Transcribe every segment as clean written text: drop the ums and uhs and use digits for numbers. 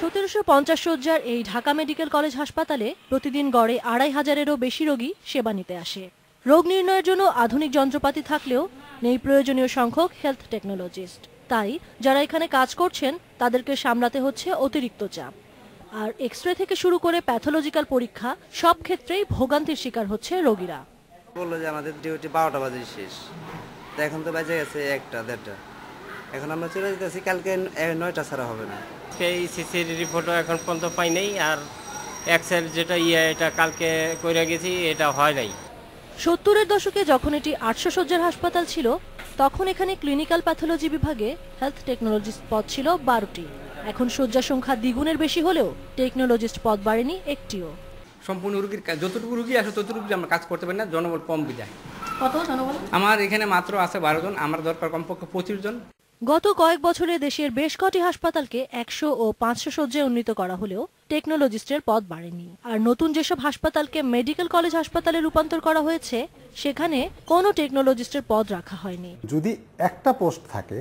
1750 শয্যার এই Dhaka medical college হাসপাতালে প্রতিদিন গড়ে 2500-এরও বেশি রোগী সেবা নিতে আসে। রোগ নির্ণয়ের জন্য আধুনিক যন্ত্রপাতি থাকলেও নেই প্রয়োজনীয় সংখ্যক হেলথ টেকনোলজিস্ট। তাই যারা এখানে কাজ করছেন তাদেরকে সামলাতে হচ্ছে অতিরিক্ত চাপ। আর এক্সরে থেকে শুরু করে প্যাথোলজিক্যাল পরীক্ষা সব ক্ষেত্রেই ভোগান্তির শিকার হচ্ছে রোগীরা। বললো যে আমাদের ডিউটি 12টা বাজে শেষ, তো এখন তো বাজে গেছে 1টা 1:30। এখন আমরা চলে যেতেছি, কালকে 9টা ছাড়া হবে না। এই সিসির রিপোর্টও এখন পর্যন্ত পাই নাই, আর এক্সের যেটা এটা কালকে করে গেছি, এটা হয় নাই। 70-এর দশকে যখন এটি 800 শয্যার হাসপাতাল ছিল, তখন এখানে ক্লিনিক্যাল প্যাথোলজি বিভাগে হেলথ টেকনোলজিস্ট পদ ছিল 12টি। এখন শয্যা সংখ্যা দ্বিগুণের বেশি হলেও টেকনোলজিস্ট পদ বাড়েনি একটিও। সম্পূর্ণ রোগীর যতটুকু রোগী আসে ততটুকু আমরা কাজ করতে পারি না, জনবল কম বিদায়। কত জনবল? আমার এখানে মাত্র আছে 12 জন, আমার দরকার কমপক্ষে 25 জন। গত কয়েক বছরে দেশের বেশ কটি হাসপাতালকে 100 ও 500 শয্যায় উন্নীত করা হলেও টেকনোলজিস্টের পদ বাড়েনি। আর নতুন যেসব হাসপাতালকে মেডিকেল কলেজ হাসপাতালে রূপান্তর করা হয়েছে, সেখানে কোনো টেকনোলজিস্টের পদ রাখা হয়নি। যদি একটা পোস্ট থাকে,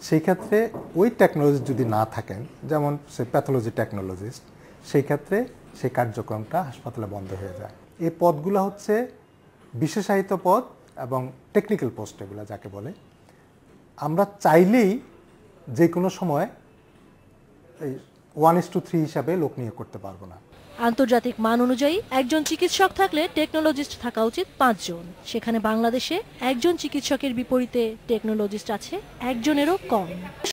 সেই ক্ষেত্রে ওই টেকনোলজিস্ট যদি না থাকেন, যেমন সে প্যাথোলজি টেকনোলজিস্ট, সেই ক্ষেত্রে সেই কার্যক্রমটা হাসপাতালে বন্ধ হয়ে যায়। এই পদগুলো হচ্ছে বিশেষায়িত পদ এবং টেকনিক্যাল পোস্ট, এগুলো যাকে বলে। আমরা চাইলেই যে কোনো সময় এই 1:3 হিসাবে লোক নিয়োগ করতে পারবো না। আন্তর্জাতিক মান অনুযায়ী একজন চিকিৎসক থাকলে টেকনোলজিস্ট থাকা উচিত 5 জন। সেখানে বাংলাদেশে একজন চিকিৎসকের বিপরীতে টেকনোলজিস্ট আছে 1 জনেরও কম।